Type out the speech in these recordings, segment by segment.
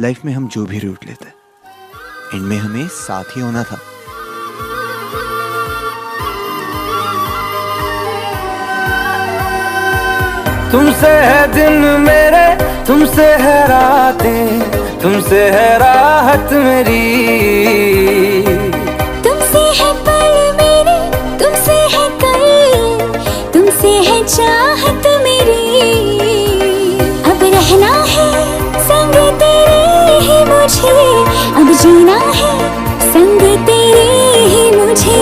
Life में हम जो भी रूट लेते एंड में हमें साथ ही होना था। तुमसे है दिन मेरे, तुमसे है रातें, तुमसे है राहत मेरी। तुमसे है पल मेरे, तुमसे है कल, तुमसे है चाहत मेरी। अब रहना है संग तेरे ही मुझे, अब जीना है संग तेरे ही मुझे।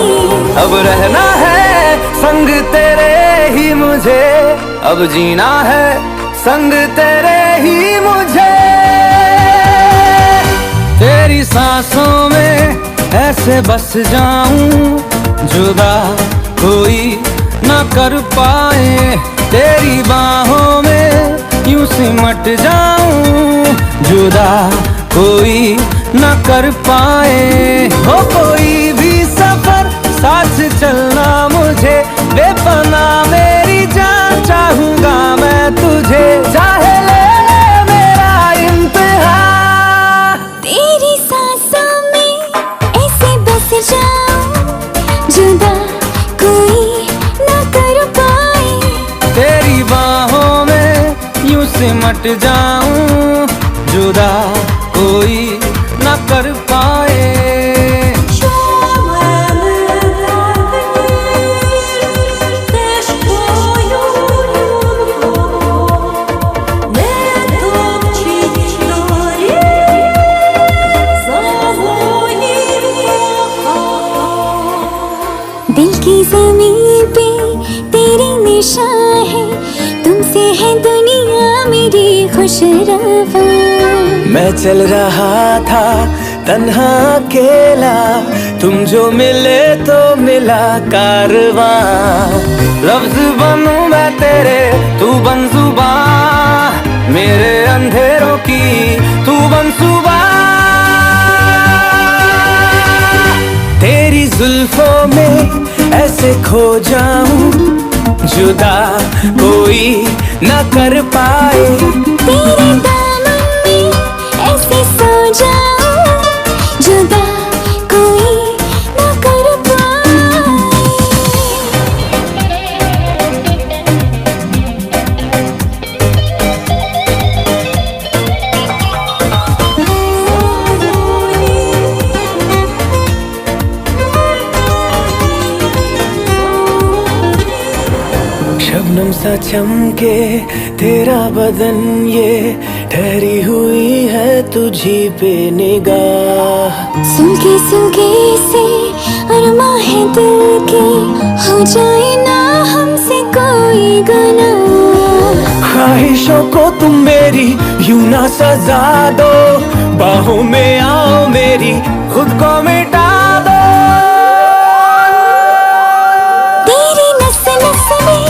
अब रहना है संग तेरे ही मुझे, अब जीना है संग तेरे ही मुझे। तेरी सांसों में ऐसे बस जाऊं, जुदा कोई ना कर पाए। तेरी बाहों में यूं सिमट जाऊं, जुदा कोई ना कर पाए। हो कोई भी सफर साथ चलना मुझे, बेपनाह मेरी जान चाहूंगा मैं तुझे। चाहे ले मेरा इम्तिहान, तेरी सांसों में ऐसे बस जाऊं, जुदा कोई ना कर पाए। तेरी बाहों में यूं सिमट जाऊं, जुदा कोई ना कर पाए। दिल की ज़मीन पे तेरी निशान है, तुमसे है दुनिया मेरी खुशरवा। मैं चल रहा था तन्हा अकेला, तुम जो मिले तो मिला कारवां। लफ्ज बनूं मैं तेरे, तू बन जुबां, मेरे अंधेरों की तू बन सुबह। तेरी जुल्फों में ऐसे खो जाऊं, जुदा कोई ना कर पाए। तेरे दामन में ऐसे सो जाऊं, जुदा कोई ना कर पाए। शबनम सा चमके तेरा बदन, ये ठहरी हुई है तुझी पे निगाह। सुलगे सुलगे से अरमा है दिल के, हो जाए ना हमसे कोई गुनाह। ख्वाहिशों को तुम मेरी यूं ना सजा दो, बाहों में आओ मेरी खुद को मिटा दो। तेरी नस नस में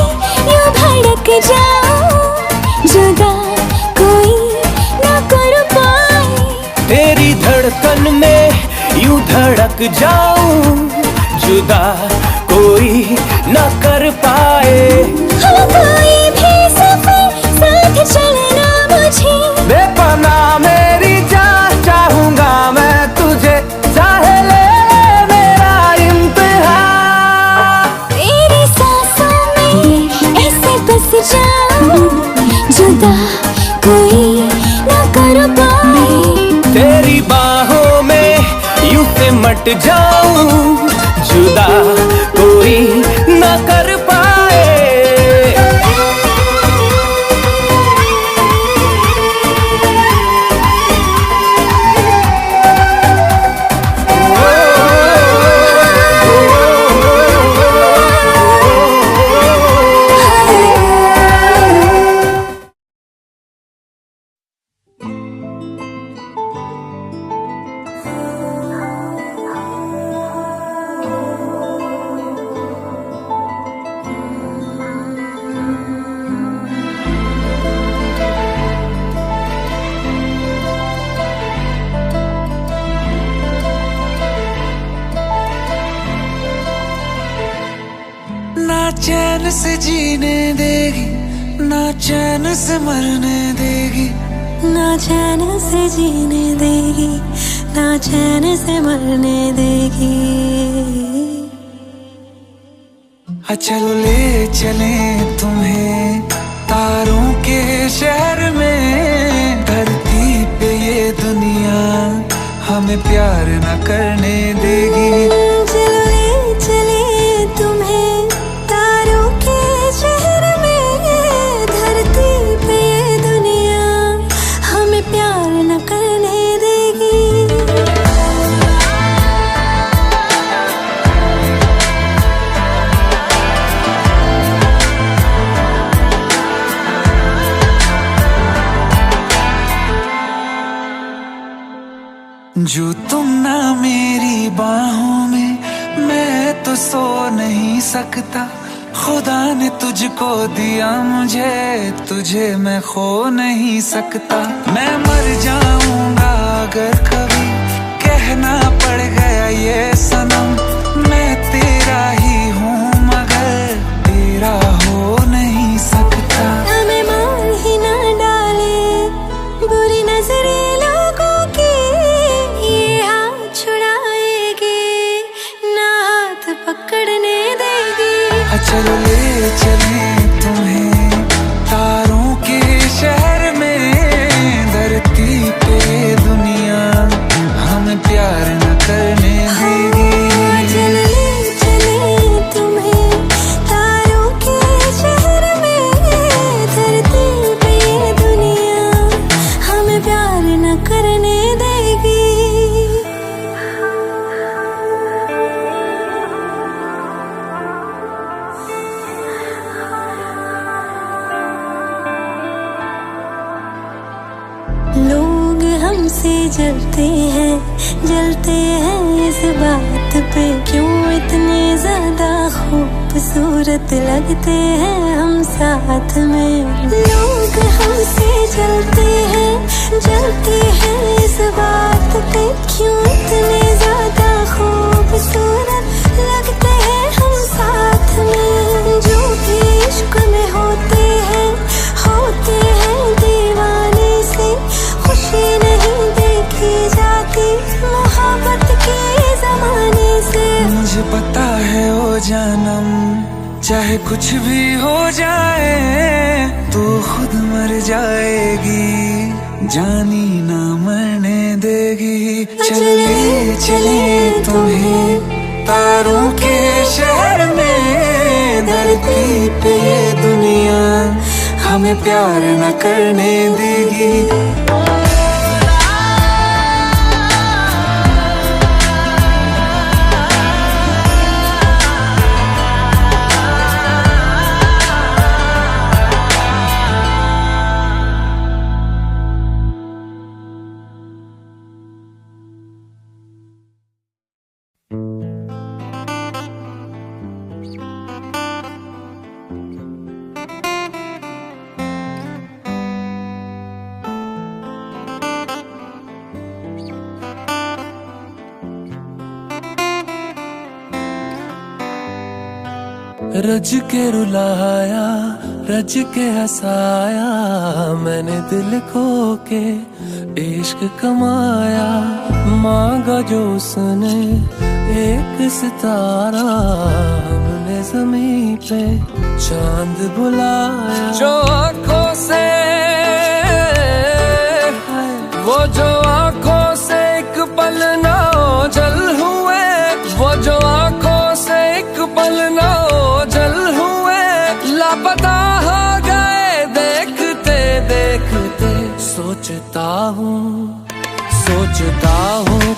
यूं धड़क जाऊं, जुदा कोई ना कर पाए। तेरी धड़कन में यूं धड़क जाऊं, जुदा कोई ना कर पाए। हो कोई भी सफर साथ चलना मुझे, बेपनाह मेरी जान चाहूंगा मैं तुझे। चाहे ले मेरा इम्तिहान, तेरी सांसों में ऐसे बस जाऊं, जुदा कोई ना कर पाए। तेरी बाहों में यूं सिमट जाऊं, जुदा कोई ना कर पाए। चैन से जीने देगी, ना चैन से मरने देगी। ना चैन से जीने देगी, ना चैन से मरने देगी। चलो ले चले तुम्हें तारों के शहर में, धरती पे ये दुनिया हमें प्यार न करने देगी। चलो ले चले तुम्हें तारों के शहर में, धरती पे ये दुनिया हमें प्यार न करने देगी। जो तुम ना मेरी बाहों में, मैं तो सो नहीं सकता। खुदा ने तुझको दिया मुझे, तुझे मैं खो नहीं सकता। मैं मर जाऊंगा अगर कभी कहना पड़ गया ये सनम, मैं तेरा ही हूँ मगर तेरा हो नहीं सकता। हमें मार ही ना डाले बुरी नजरें लोगों की, ये हाथ छुड़ाएगी ना हाथ पकड़ने देगी। चलो ले चले तुम्हें तारों के शहर में, धरती पे दुनिया हमें प्यार न करने देगी। चलो ले चले तुम्हें तारों के शहर में, धरती पे ये दुनिया हमें प्यार न करने देगी। लोग हमसे जलते हैं इस बात पे, क्यों इतने ज्यादा खूबसूरत लगते हैं हम साथ में। लोग हमसे जलते हैं इस बात पे, क्यों इतने ज्यादा खूबसूरत लगते हैं हम साथ में। जो भी इश्क में होते हैं दीवाने से, खुशी नहीं देखी जाती मोहब्बत के जमाने से। मुझे पता है ओ जानम, चाहे कुछ भी हो जाए तू खुद मर जाएगी, जानी ना मरने देगी। चले चले तुम्हें तारों के शहर में, धरती पे ये दुनिया हमें प्यार न करने देगी। रज के रुलाया, रज के हंसाया, मैंने दिल खो के इश्क कमाया। मांगा जो उसने एक सितारा, हमने ज़मीं पे चांद बुलाया। जो आँखों से वो जो आँखों से एक पल ना ओझल हुए, वो जो आँखों से एक पल ना ओझल हुए, लापता हो गए देखते देखते। सोचता हूँ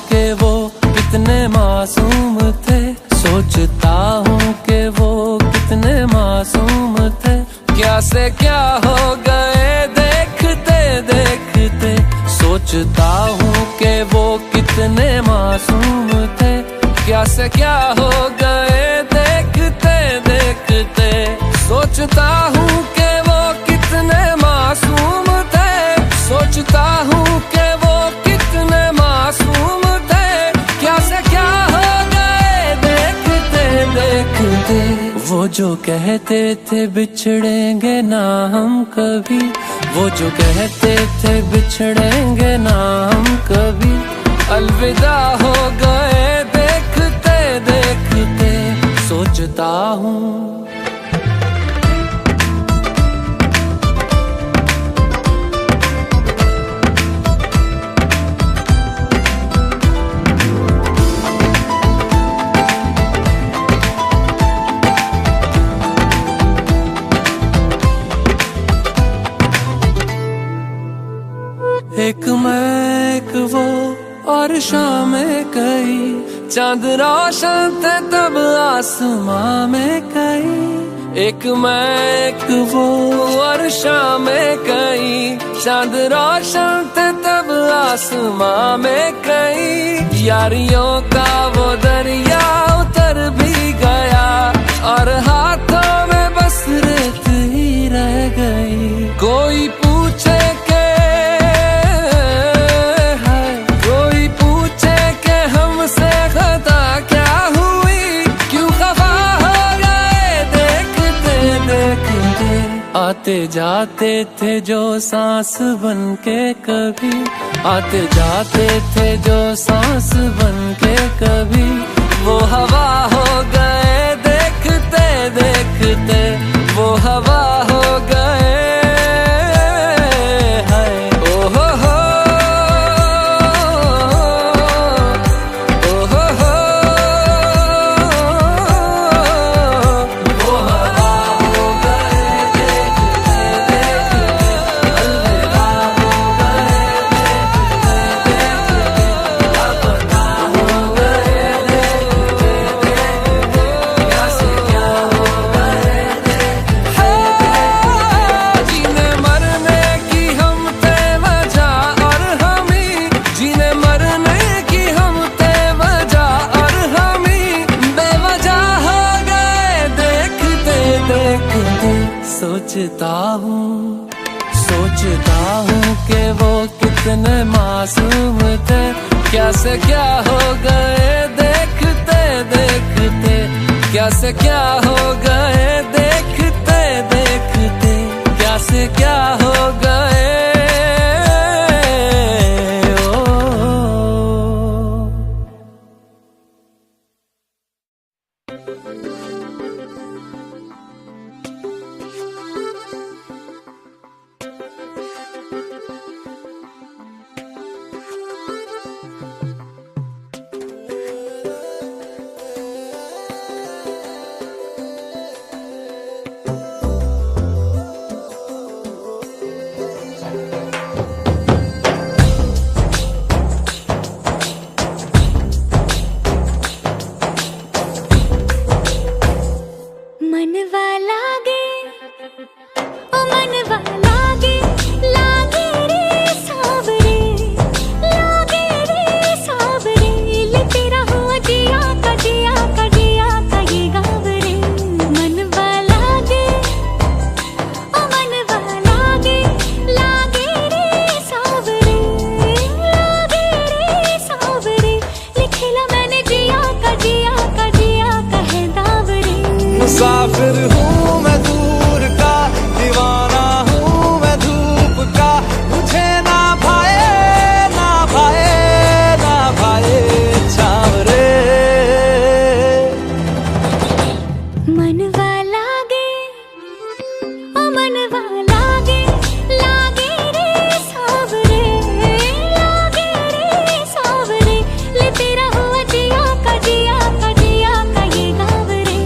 कि वो कितने मासूम थे, सोचता हूँ कि वो कितने मासूम थे। क्या से क्या हो गए देखते देखते, सोचता हूँ कि वो कितने मासूम थे। क्या से क्या हो गए देखते देखते, सोचता हूँ कि वो कितने मासूम थे, सोचता हूँ कि वो कितने मासूम थे। क्या से क्या हो गए देखते देखते। वो जो कहते थे बिछड़ेंगे ना हम कभी, वो जो कहते थे बिछड़ेंगे ना हम कभी, अलविदा हो गए देखते देखते। सोचता हूँ एक मैं एक वो और शामें कई, चांद रोशन थे तब आसमां में कई। एक मैं एक वो और शामें कई, चांद रोशन थे तब आसमां में कई। यारियों का वो दरिया उतर भी गया और हाथों में बस रेत ही रह गई। कोई पूछे आते जाते थे जो सांस बन के कभी, आते जाते थे जो सांस बन के कभी। वो हवा हो गए देखते देखते, वो हवा हो गए। सोचता हूँ कि वो कितने मासूम थे, क्या से क्या हो गए देखते देखते। क्या से क्या हो गए देखते देखते, क्या से क्या हो गए। मुसाफिर हूँ मैं दूर का, दीवाना हूँ मैं धूप का। मुझे ना भाए ना भाए ना भाए छावरे। मनवा लागे ओ मनवा लागे, लागे रे सावरे, लागे रे सावरे। ले तेरा हुआ जिया का जिया का जिया का ये गाँव रे।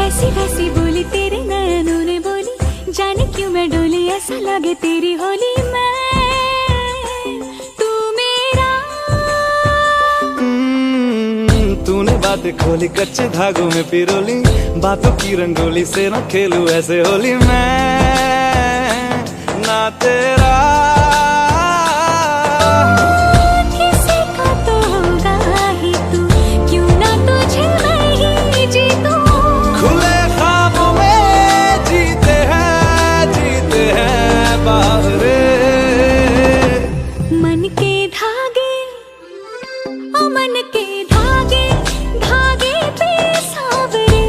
ऐसी वैसी बोली तेरे नयनों ने बोली, जाने क्यों मैं डोली ऐसा लगे तेरी होली में। तू मेरा तूने बातें खोली कच्चे धागों में पिरोली, बातों की रंगोली से न खेलूं ऐसे होली मैं। ना तेरा। किसी का तो होगा ही तू, क्यों ना तुझे मैं ही जीतूं। खुले ख्वाबों में जीते हैं बावरे। मन के धागे, ओ मन के धागे, धागे पे सावरे,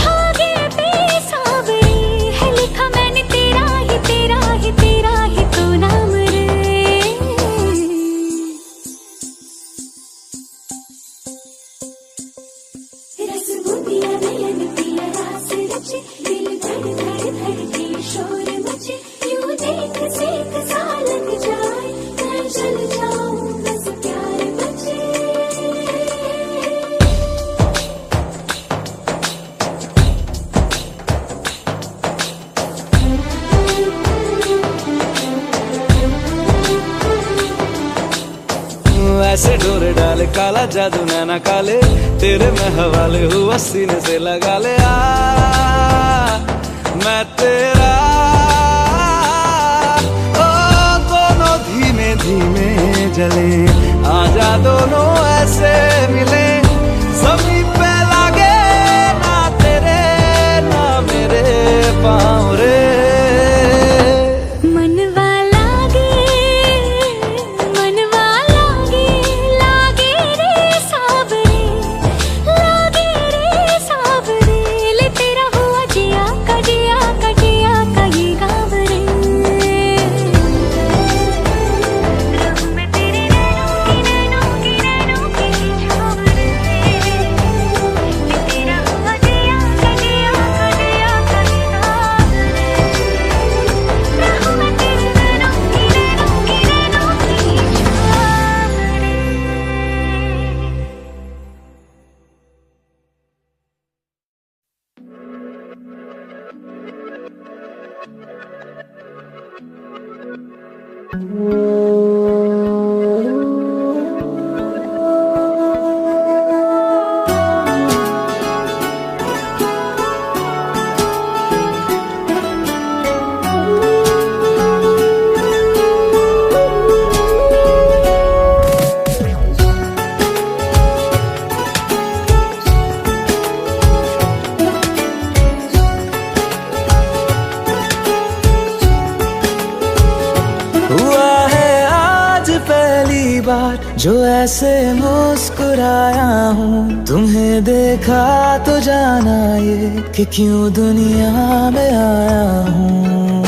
धागे पे सावरे है लिखा मैंने तेरा ही तेरा ही तेरा ही तो नाम रे। रस बूंदिया नयन पिया रास रचे, दिल धड़ धड़ धड़के शोर मचे, यूं देख सेक सा लग जाए, मैं चल जाऊं बस प्यार बचे। ऐसे डोरे डाले काला जादू नैना काले, तेरे में हवाले हुआ सीने से लगा ले। मैं तेरा ओ दोनों धीमे धीमे जले, आजा दोनों ऐसे मिले, जमीन पे लागे ना तेरे ना मेरे पाँव रे। मनवा लागे, मनवा लागे, लागे रे सावरे, लागे रे सावरे, ले तेरा हुआ जिया का जिया का जिया का ये गाँव रे। रहूं मैं तेरे नैनों की छाँव रे, ले तेरा हुआ जिया का जिया का जिया का ये गाँव रे। रहूं मैं तेरे नैनों की छाँव रे। हुआ है आज पहली बार जो ऐसे मुस्कुराया हूँ, तुम्हें देखा तो जाना ये कि क्यों दुनिया में आया हूँ।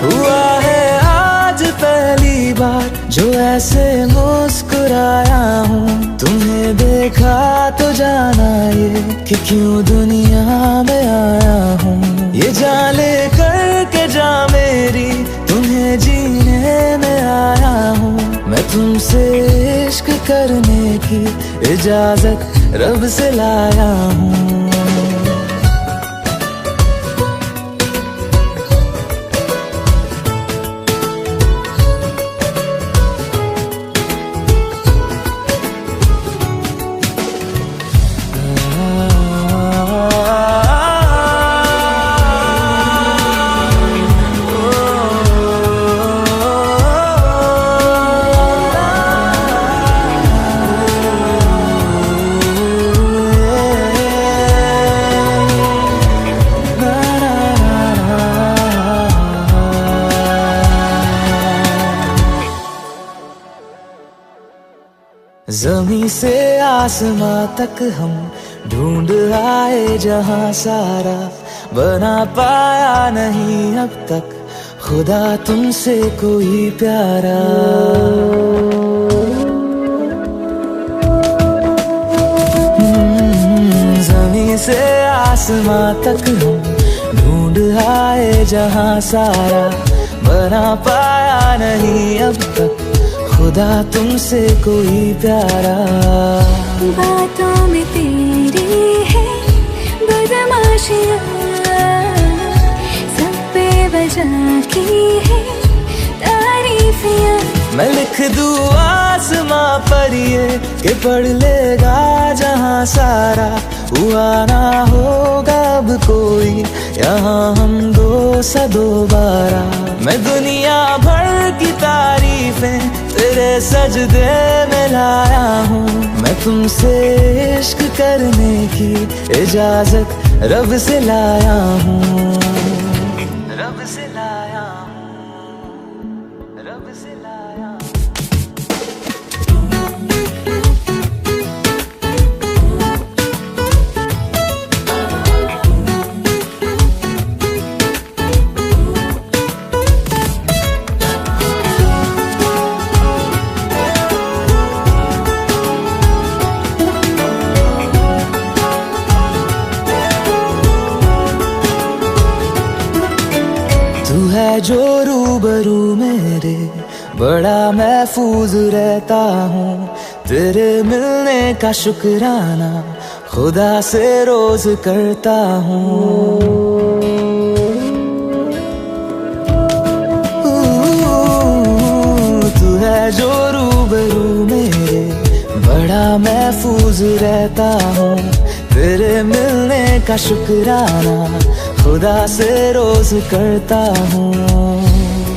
हुआ है आज पहली बार जो ऐसे मुस्कुराया हूँ, तुम्हें देखा तो जाना ये कि क्यों दुनिया में आया हूँ। ये जान ले करके जा मेरी, तुम्हें जीने में आया हूँ। मैं तुमसे इश्क करने की इजाजत रब से लाया हूँ। जमीं से आसमां तक हम ढूंढ आए जहां सारा, बना पाया नहीं अब तक खुदा तुमसे कोई प्यारा। जमीं से आसमां तक हम ढूंढ आए जहां सारा, बना पाया नहीं अब तक खुदा तुमसे कोई प्यारा। बातों में तेरी है बदमाशियाँ, सब पे वजह की है तारीफियाँ। मैं लिख दूँ आसमां पर ये कि पढ़ लेगा जहां सारा, हुआ ना होगा अब कोई यहाँ हम दो सा दोबारा। मैं दुनिया भर की तारीफें तेरे सजदे में लाया हूँ, मैं तुमसे इश्क करने की इजाजत रब से लाया हूँ, रब से लाया हूँ, रब से लाया हूँ। तू है जो रूबरू मेरे, बड़ा महफूज रहता हूँ, तेरे मिलने का शुक्राना खुदा से रोज करता हूँ। तू है जो रूबरू मेरे, बड़ा महफूज रहता हूँ, तेरे मिलने का शुक्राना खुदा से रोज करता हूँ।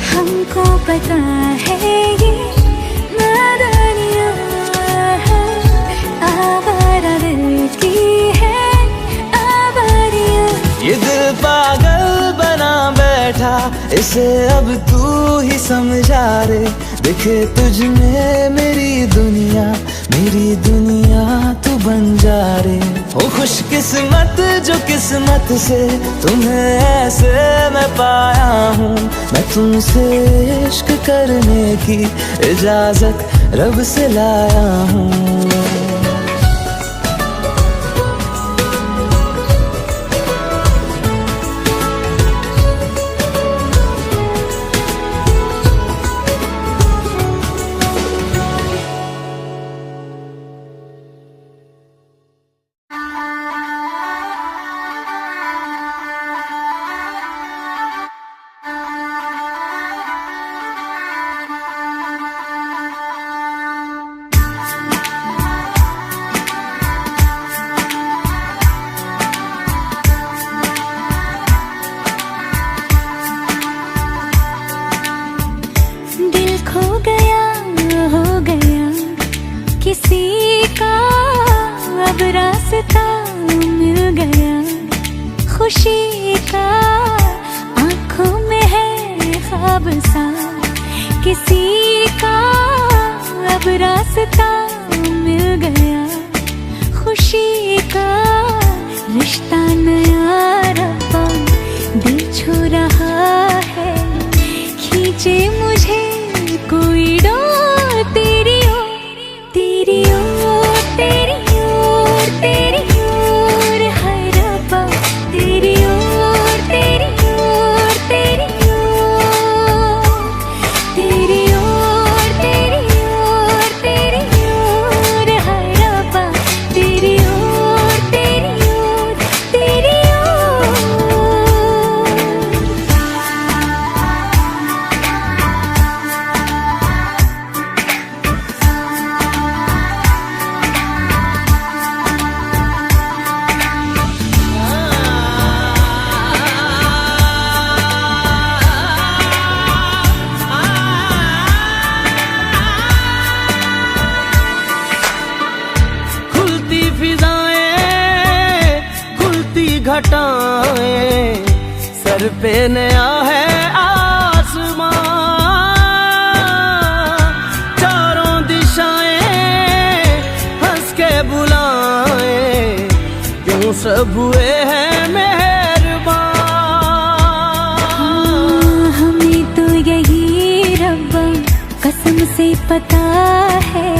हमको पता है ये नादानियाँ है, आवारा दिल की है आवारियाँ। ये दिल पागल बना बैठा, इसे अब तू ही समझा रे, दिखे तुझ में मेरी दुनिया तू बन जा रे। ओ खुशकिस्मत जो किस्मत से तुम्हें ऐसे मैं पाया हूँ, मैं तुमसे इश्क करने की इजाजत रब से लाया हूँ। किसी का अब रास्ता मिल गया, खुशी का आँखों में है ख्वाब सा, किसी का अब रास्ता मिल गया, खुशी का रिश्ता नया रब्बा दिल छू रहा है, खींचे मुझे कोई डोर तेरी ओर, तेरी ओर, तेरी ओर, तेरी ओर है रब्बा, तेरी ओर, तेरी ओर, तेरी ओर, तेरी ओर, तेरी ओर, तेरी ओर है रब्बा, तेरी ओर, तेरी ओर, तेरी ओर। खुलती फिजाएं, खुलती घटाएं, सर पे नया है आसमां, चारों दिशाएं हंस के बुलाएं, क्यों सब हुए हैं मेहरबान। हमें तो यही रब्बा कसम से पता है,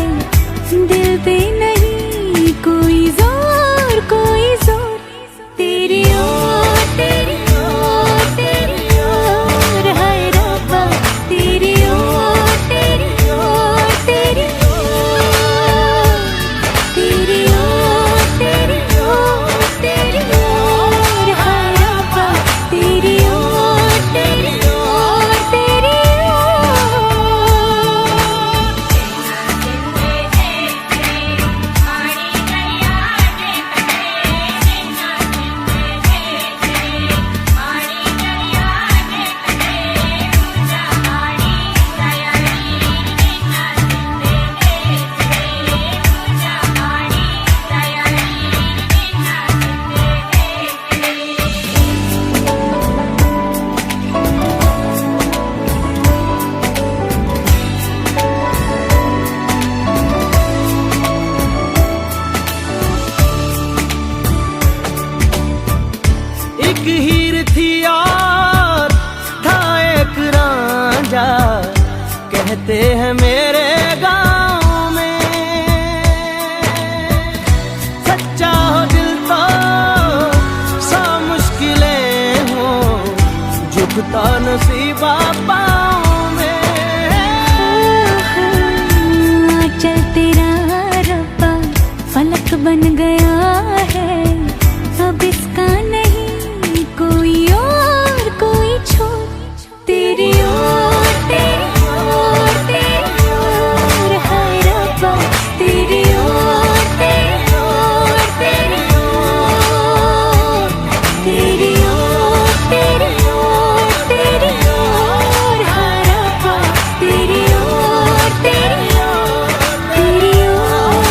दिल पे नहीं कोई जोर, कोई जोर, तेरी ओर, तेरी ओर, तेरी ओर है रब्बा, तेरी ओर, तेरी ओर, तेरी ओर, तेरी ओर, तेरी ओर, तेरी ओर है रब्बा, तेरी ओर, तेरी ओर, तेरी ओर। पाँव में। चल तेरा रब्बा फलक बन गया है, अब इसका नहीं कोई और कोई छोर। तेरी ओर तेरी ओर तेरी ओर हाय रब्बा, तेरी ओर तेरी ओर तेरी ओर, तेरी ओर तेरी ओर तेरी ओर हाय रब्बा, तेरी ओर तेरी ओर तेरी ओर।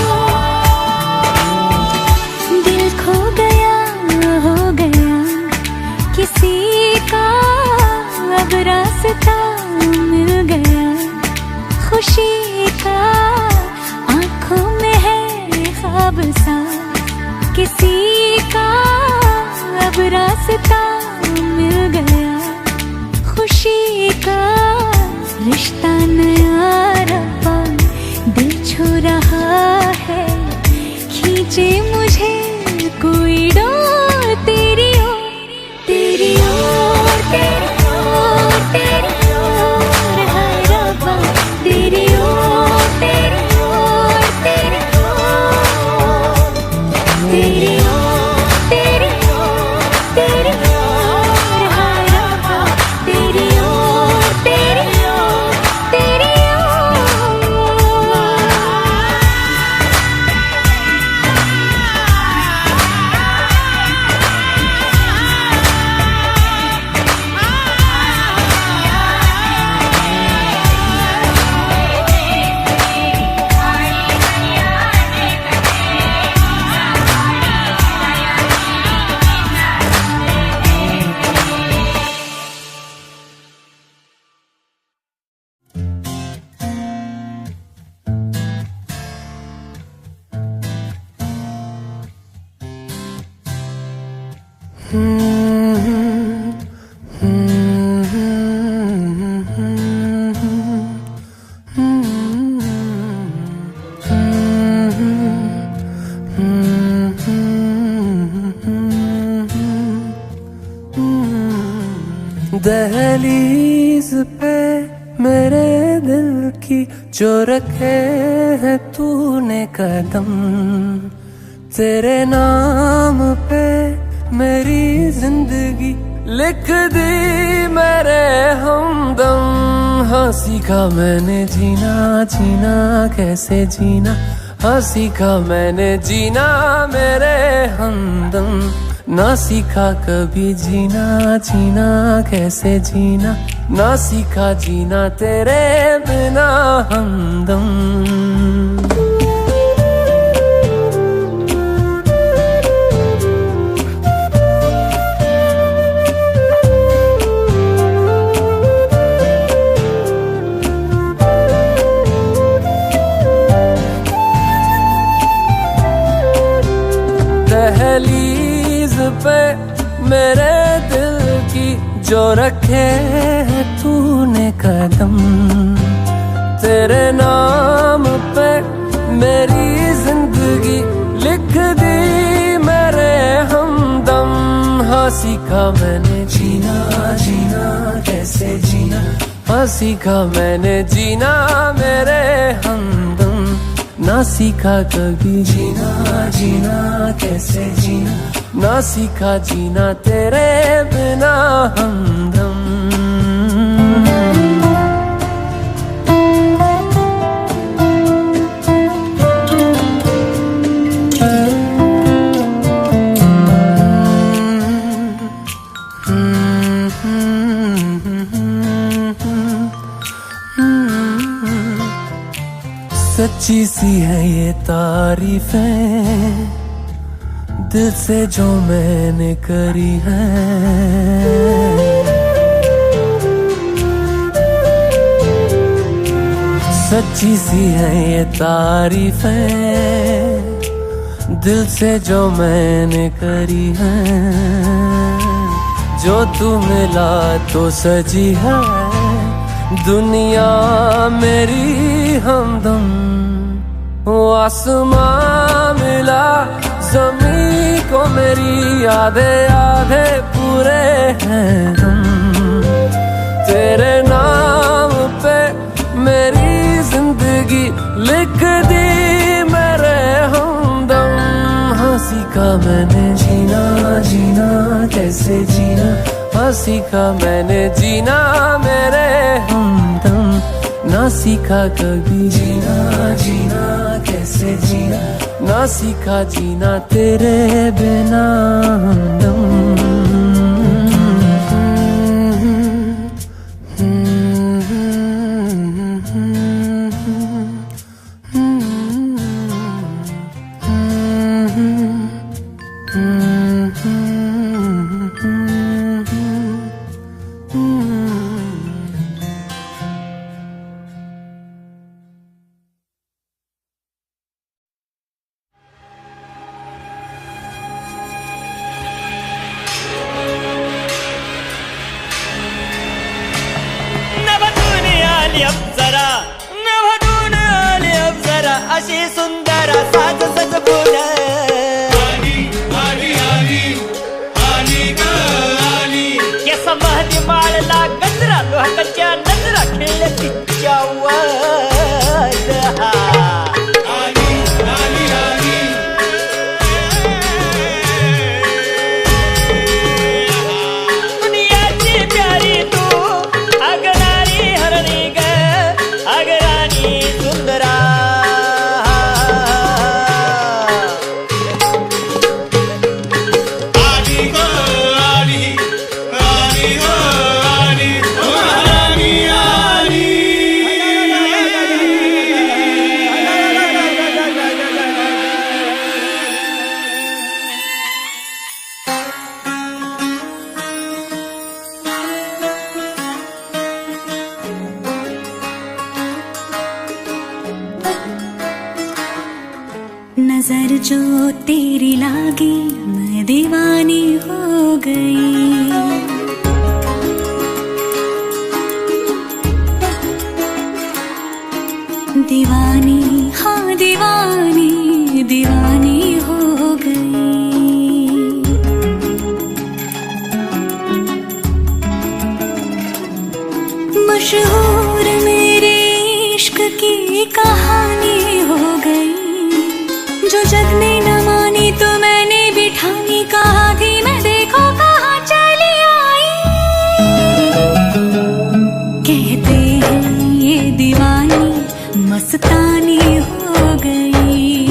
दिल खो गया हो गया किसी का, अब रास्ता मिल गया खुशी का। आंखों में है ख्वाब सा किसी का, अब रास्ता मिल गया खुशी का। रिश्ता नया रब्बा दिल छू रहा है, खींचे मुझे कोई डोर। तेरी ओर तेरी ओर तेरी ओर तेरी ओर हाय रब्बा, तेरी ओर तेरी ओर तेरी ओर, तेरी ओर तेरी ओर तेरी ओर हाय रब्बा, तेरी ओर तेरी ओर तेरी ओर। दहलीज पे मेरे दिल की जो रखे है तूने कदम, तेरे नाम पे मेरी जिंदगी लिख दी मेरे हमदम। हाँ सीखा मैंने जीना, जीना कैसे जीना, हाँ सीखा मैंने जीना मेरे हमदम। ना सीखा कभी जीना, जीना कैसे जीना, ना सीखा जीना तेरे बिना हमदम। दहलीज पे मेरे दिल की जो रखे है तूने कदम, तेरे नाम पे मेरी जिंदगी लिख दी मेरे हमदम। हाँ सीखा मैंने जीना, जीना कैसे जीना, हाँ सीखा मैंने जीना मेरे हमदम। ना सीखा कभी जीना, जीना कैसे जीना, ना सीखा जीना तेरे बिना हमदम। सच्ची सी है ये तारीफें दिल से जो मैंने करी है, सच्ची सी है ये तारीफें दिल से जो मैंने करी है। जो तू मिला तो सजी है दुनिया मेरी हमदम। वो आसमां मिला ज़मीं को मेरी आधे आधे पूरे हैं हम। तेरे सीखा मैंने जीना जीना कैसे जीना, हाँ सीखा मैंने जीना मेरे हमदम। ना सीखा कभी जीना जीना कैसे जीना, ना सीखा जीना तेरे बिना हमदम। अशी सुंदर साज सजबून केस महदी माळला गजरा लोहकाच्या नजरा खेळल्या तिच्या दुनियाची प्यारी तू अगराणी हरणी ग अगराणी सुंदरा। नजर जो तेरी लागी मैं दीवानी हो गई, दीवानी हाँ दीवानी दीवानी हो गई। मशहूर मेरे इश्क की कहानी हो गई, जो जग ने न मानी तो मैंने भी ठानी, कहा थी मैं देखो कहाँ चली आई। कहते हैं ये दीवानी मस्तानी हो गई।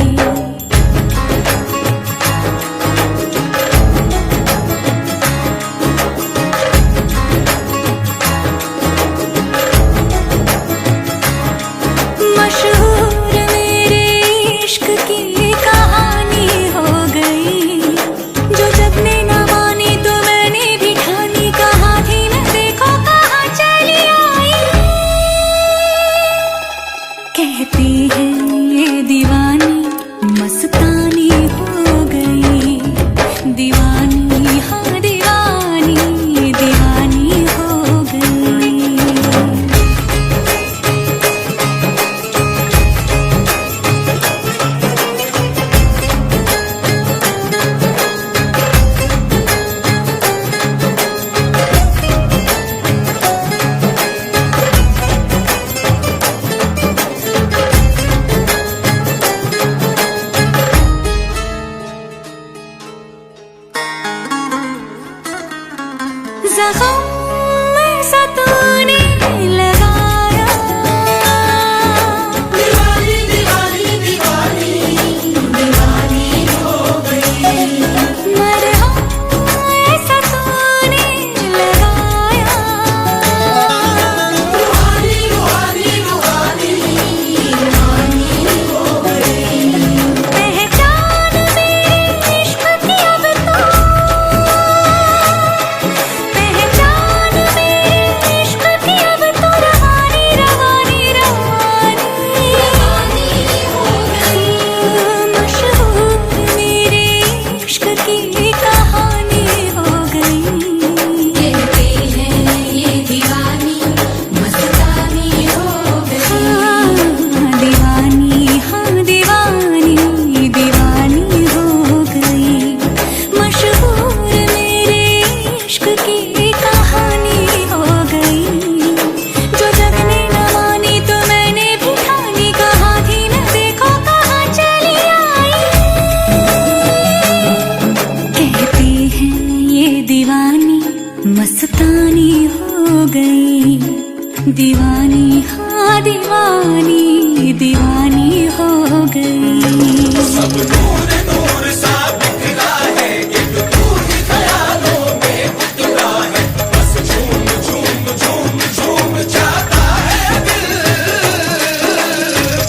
दीवानी हाँ दीवानी दीवानी हो गई। सब नूर नूर सा बिखरा है, एक तू ही ख्यालों में उतरा है, बस झूम झूम झूम झूम जाता है दिल।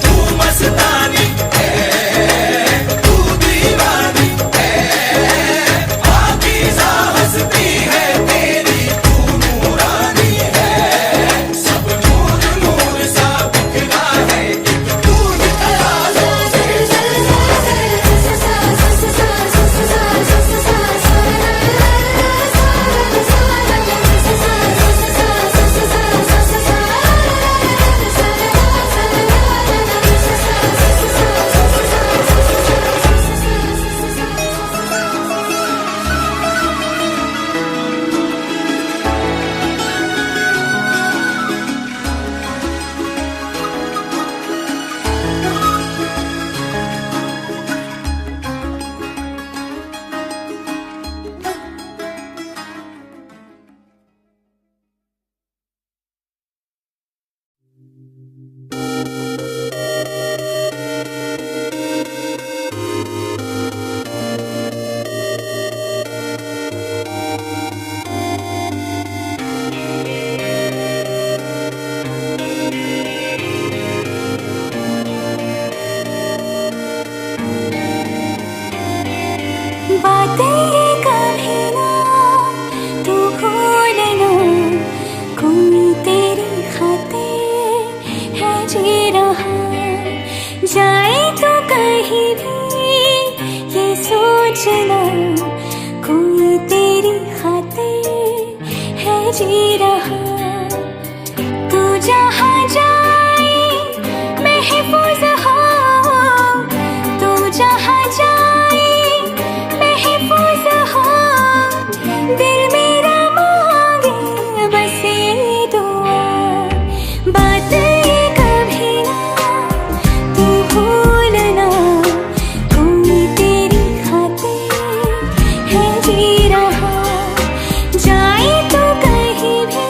तू मस्तानी है, तू दीवानी है, पाकीज़ा हस्ती है तेरी, तू नूरानी है। सब नूर नूर सा बिखरा है, एक तू ही ख्यालों बातें कभी ना तू भूलना, कोई तेरी खातिर है जी रहा। जाए तो कहीं भी ये सोचना, कोई तेरी खातिर है जी रहा। तू जहाँ जाए महफूज हो, तू जहाँ जाए महफूज हो। दिल मेरा मांगे बस ये दुआ, बात ये कभी ना तू भूलना, कोई तेरी खातिर है जी रहा। जाए तो कहीं भी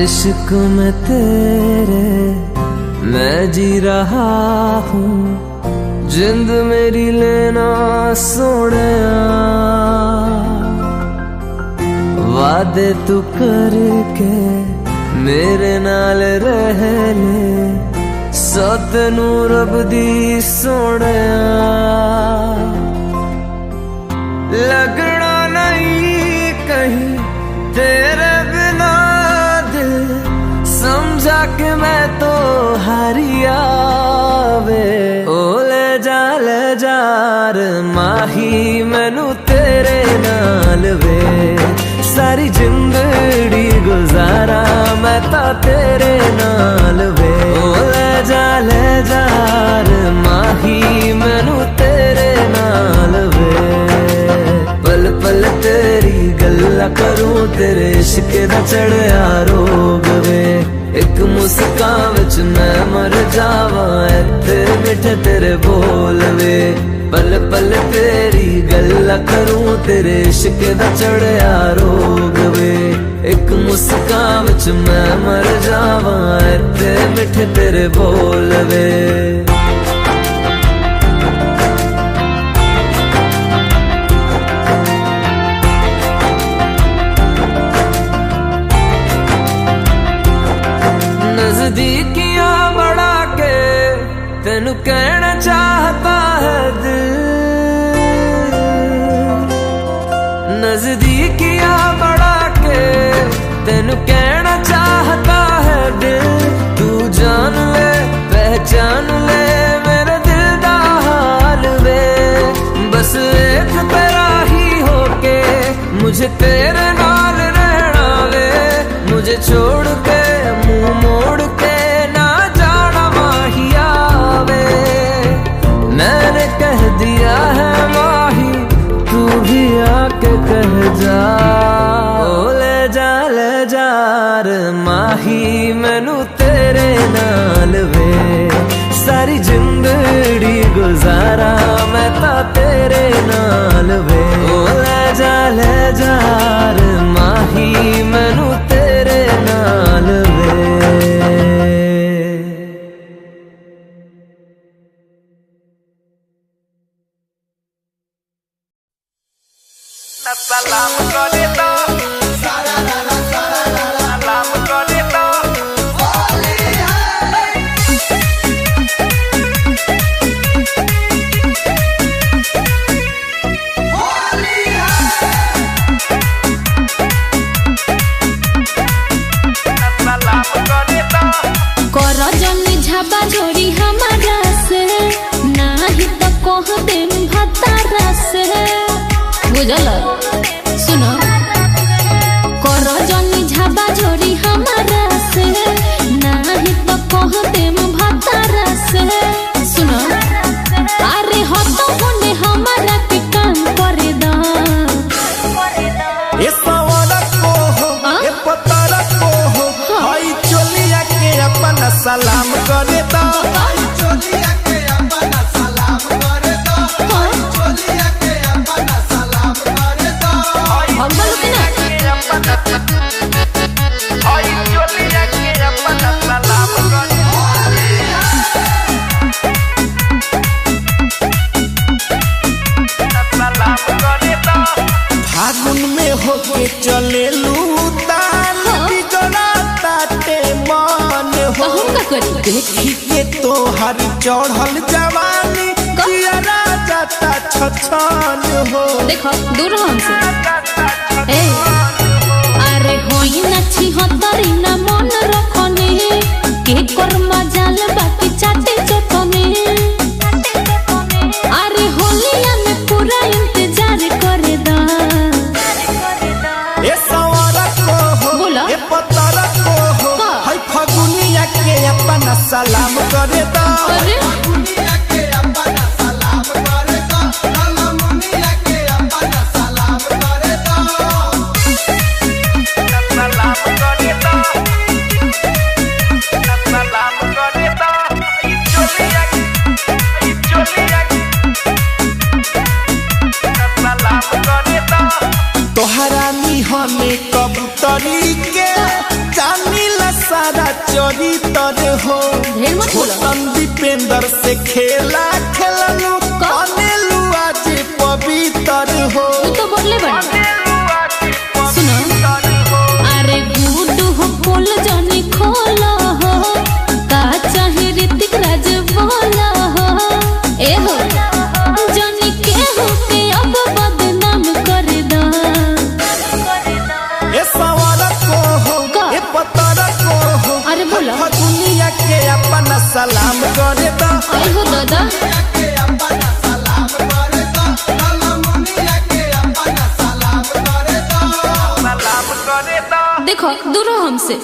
इश्क में तेरे मैं जी रहा हूँ, जिंद मेरी लेना सोनिया, वादे तू करके मेरे नाल रह ले, सो तेनू रब दी सोनिया, लगना नहीं कहीं तेरे बिना दिल, समझा कि मैं तो हारिया वे। ओ ले जा रे माही मैनू तेरे नाल वे, सारी जिंदड़ी गुजारा मैं तो तेरे नाल वे। ओ ले जा रे माही मैनू तेरे नाल वे, पल पल तेरी गल्ला करूं, तेरे इश्क दा चढ़िया रोग वे, एक मुस्कान विच मैं मर जावा, इत्थे मिठे तेरे बोल वे, पल पल तेरी गल्ला करूं, तेरे इश्क दा चढ़िया रोग वे, एक मुस्कान विच मैं मर जावा, इत्थे मिठे तेरे बोल वे। नजदीकियां बढ़ा के तेनू कहना चाहता है दिल, नजदीकियां बढ़ा के तेनू कहना चाहता है दिल, तू जान ले पहचान ले मेरे दिल दा हाल वे, बस एक तेरा ही होके मुझे तेरे नाल रहना वे, मुझे छोड़ के मुंह मोड़ के ना जाना माहिया वे, मैंने कह दिया है माही तू भी आके कह जा। ओ ले जा रे माही मैनू तेरे नाल वे, सारी जिंदड़ी गुजारा मैं तो तेरे नाल वे। ओ ले जा रे माही मैनू तेरे नाल वे। सलाम करे तो सलाम करे तो होली है, होली है, सलाम करे तो कर जनी झाबा जोड़ी हमारा से, नाही तो कह देम भतारा से, बुझल सुनो, कर जनी झाबा जोड़ी हमारा से, नाही तो कह देम भतारा से, सुनो, अरे हो तो होने हमारा के काम करे दा, ये सवाल को हो ये पतारा को हो, भाई चोलिया के अपना सलाम करे तो, भाई चोलिया के अपना सलाम करे तो, भाई चोलिया के अपना सलाम करे तो, हम बोलो कि ना, भाई चोलिया के अपना सलाम करे सलाम करे तो, फागुन में होके चले लूतान बिगड़ा ताटे मान हो, हम का करी, देखी के तो हर चढ़ल जवानी जियरा जाता छछान हो, देखो दूर रहो हमसे। ए अरे होई नछी हतरी ना मन रखने, के कर मजाल बाकी चाटे चटने, अरे होलिया में पूरा इंतजार करे दा, ये सवारा को हो बोला? ये पतारा को हो, का? हाय फागुनिया के अपना सलाम करे दा, अरे फागुनिया के अपना सलाम करे दा, फागुनिया के अपना सलाम करे दा, सलाम करे दा, सलाम करे दा, चोलिया सलाम करे दा, तोहरा निहने कबूतरी के जानी चरितर हो। ढेर मत बोलो। छोटन दीपेंद्र से खेला खेलनु कनेलु आज पवित्र हो। तू तो बोले बड़ा सुनो अरे गुड हो पोल जानी खोला हो का चाहे ऋतिक राज बोला हो ए हो जानी के हो के अब बदनाम कर दा ये सवाल को हो ये पत्थर को हो। अरे बोला दुनिया के अपना सलाम करे दा। आई हो दादा देखो दूर हो हमसे।